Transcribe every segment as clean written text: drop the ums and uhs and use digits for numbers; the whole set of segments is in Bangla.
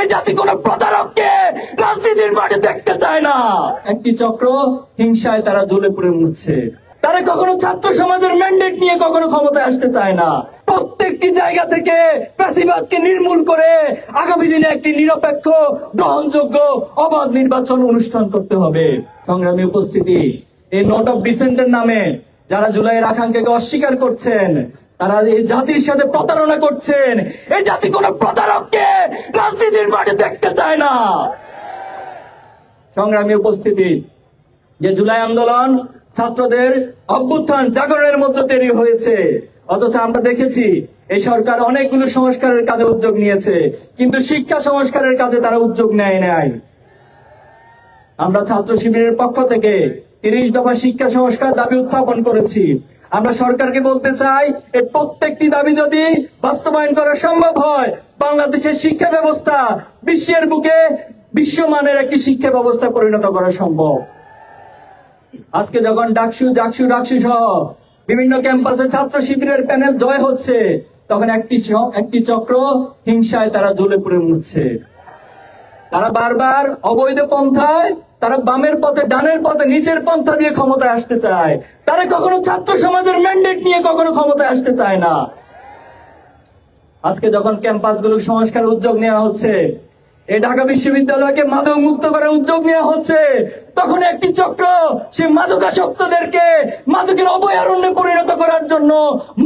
এই জাতি কোন প্রতারককে রাজনীতির মাঠে দেখতে চায় না। একটি চক্র হিংসায় তারা জ্বলে পুড়ে মরছে। তারা কখনো ছাত্র সমাজের ম্যান্ডেট নিয়ে কখনো ক্ষমতায় আসতে চায় না। প্রত্যেকটি জায়গা থেকে ফ্যাসিবাদকে নির্মূল করে আগামী দিনে একটি নিরপেক্ষ, গ্রহণযোগ্য, অবাধ নির্বাচন অনুষ্ঠান করতে হবে। সংগ্রামী উপস্থিতি, এই নোট অফ ডিসেন্টের নামে যারা জুলাইয়ের আকাঙ্ক্ষাকে অস্বীকার করছেন, তারা এই জাতির সাথে প্রতারণা করছেন। এই জাতি কোন প্রতারককে রাজনীতির মাঠে দেখতে চায় না। সংগ্রামী উপস্থিতি, যে জুলাই আন্দোলন ছাত্রদের অভ্যুত্থান জাগরণের মধ্যে তৈরি হয়েছে, অথচ আমরা দেখেছি এই সরকার অনেকগুলো সংস্কারের কাজে উদ্যোগ নিয়েছে, কিন্তু শিক্ষা সংস্কারের কাজে তারা উদ্যোগ নেয় নাই। আমরা ছাত্র শিবিরের পক্ষ থেকে 30 দফা শিক্ষা সংস্কার দাবি উত্থাপন করেছি। আমরা সরকারকে বলতে চাই, এর প্রত্যেকটি দাবি যদি বাস্তবায়ন করা সম্ভব হয়, বাংলাদেশের শিক্ষা ব্যবস্থা বিশ্বের বুকে বিশ্বমানের একটি শিক্ষা ব্যবস্থা পরিণত করা সম্ভব। আজকে যখন ডাকসু সহ বিভিন্ন ক্যাম্পাসে ছাত্র শিবিরের প্যানেল জয় হচ্ছে, তখন একটি চক্র হিংসায় তারা জ্বলে পুড়ে মরছে। তারা বারবার অবৈধ পন্থায়, তারা বামের পথে, ডানের পথে, নিচের পন্থা দিয়ে ক্ষমতায় আসতে চায়। তারা কখনো ছাত্র সমাজের ম্যান্ডেট নিয়ে কখনো ক্ষমতায় আসতে চায় না। আজকে যখন ক্যাম্পাসগুলো সংস্কারের উদ্যোগ নেওয়া হচ্ছে, এই ঢাকা বিশ্ববিদ্যালয়কে মাদক মুক্ত করার উদ্যোগ নেওয়া হচ্ছে, তখন একটি চক্র সেই মাদকাসক্তদেরকে মাদকের অভয়ারণ্যে পরিণত করার জন্য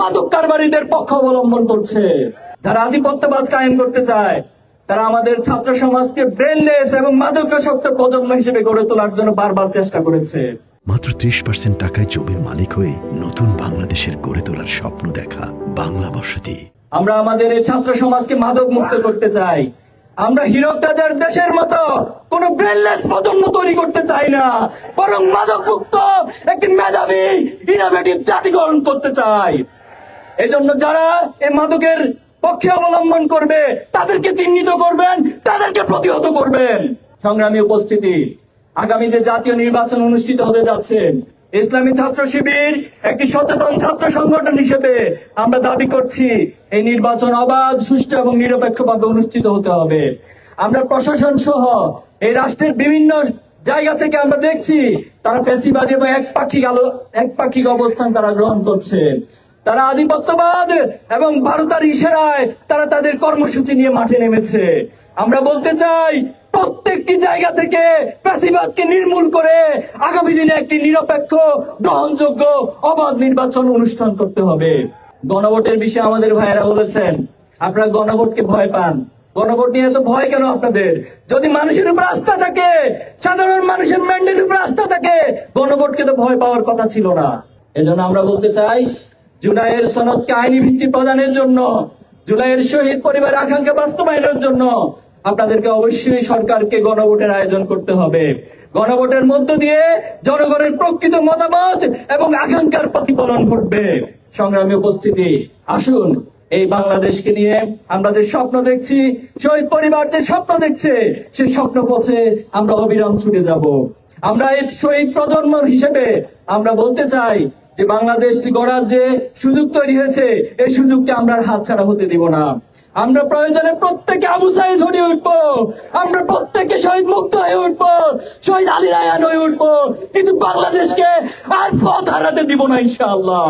মাদক কারবারিদের পক্ষ অবলম্বন করছে। যারা আধিপত্যবাদ কায়েম করতে চায়, তারা আমাদের ছাত্র সমাজকে ব্রেনলেস এবং মাদকাসক্ত প্রজন্ম হিসেবে গড়ে তোলার জন্য বারবার চেষ্টা করেছে। মাত্র 30% টাকায় জমির মালিক হয়ে নতুন বাংলাদেশের গড়ে তোলার স্বপ্ন দেখা বাংলা বসতি। আমরা আমাদের এই ছাত্র সমাজকে মাদক মুক্ত করতে চাই। আমরা হীরক রাজার দেশের মতো কোন ব্রেনলেস প্রজন্ম তৈরি করতে চাই না, বরং মাদক মুক্ত একটি মেধাবী, ইনোভেটিভ জাতি গঠন করতে চাই। এজন্য যারা এই মাদকের পক্ষে অবলম্বন করবে, তাদেরকে চিহ্নিত করবেন, তাদেরকে প্রতিহত করবেন। সংগ্রামী উপস্থিতি, আগামী যে জাতীয় নির্বাচন অনুষ্ঠিত হতে যাচ্ছে, ইসলামী ছাত্র শিবির একটি সচেতন ছাত্র সংগঠন হিসেবে আমরা দাবি করছি, এই নির্বাচন অবাধ, সুষ্ঠু এবং নিরপেক্ষভাবে অনুষ্ঠিত হতে হবে। আমরা প্রশাসন সহ এই রাষ্ট্রের বিভিন্ন জায়গা থেকে আমরা দেখছি তারা ফ্যাসিবাদী এবং একপাক্ষিক অবস্থান তারা গ্রহণ করছে। তারা আধিপত্যবাদ এবং ভারতের ইশারায় তারা তাদের কর্মসূচি নিয়ে মাঠে নেমেছে। আমরা বলতে চাই, প্রত্যেকটি জায়গা থেকে ফ্যাসিবাদকে নির্মূল করে আগামী দিনে একটি নিরপেক্ষ, গ্রহণযোগ্য, অবাধ নির্বাচন অনুষ্ঠান করতে হবে। গণভোটের বিষয়ে আমাদের ভাইয়েরা বলেছেন, আপনারা গণভোটকে ভয় পান। গণভোট নিয়ে তো ভয় কেন আপনাদের? যদি মানুষের উপর আস্থা থাকে, সাধারণ মানুষের ম্যান্ডেটের উপর আস্থা থাকে, গণভোটকে তো ভয় পাওয়ার কথা ছিল না। এজন্য আমরা বলতে চাই, জুলাইয়ের সনদকে আইনি ভিত্তি প্রদানের জন্য, জুলাইয়ের শহীদ পরিবার আকাঙ্ক্ষা বাস্তবায়নের জন্য আপনাদেরকে অবশ্যই সরকারকে গণভোটের আয়োজন করতে হবে। গণভোটের মধ্য দিয়ে জনগণের প্রকৃত মতামত এবং আকাঙ্ক্ষার প্রতিফলন ঘটবে। সংগ্রামী উপস্থিতি, আসুন এই বাংলাদেশকে নিয়ে আমরা যে স্বপ্ন দেখছি, শহীদ পরিবার যে স্বপ্ন দেখছে, সেই স্বপ্ন পথে আমরা অবিরাম ছুটে যাব। আমরা এই শহীদ প্রজন্ম হিসেবে আমরা বলতে চাই যে বাংলাদেশ গড়ার যে সুযোগ তৈরি হয়েছে, এই সুযোগকে আমরা হাতছাড়া হতে দিব না। আমরা প্রয়োজনে প্রত্যেকে আবু সাঈদ হয়ে উঠবো, আমরা প্রত্যেকে শহীদ মুক্ত হয়ে উঠবো, শহীদ আলী রায়হান হয়ে উঠবো, কিন্তু বাংলাদেশকে আর পথ হারাতে দিব না ইনশাআল্লাহ।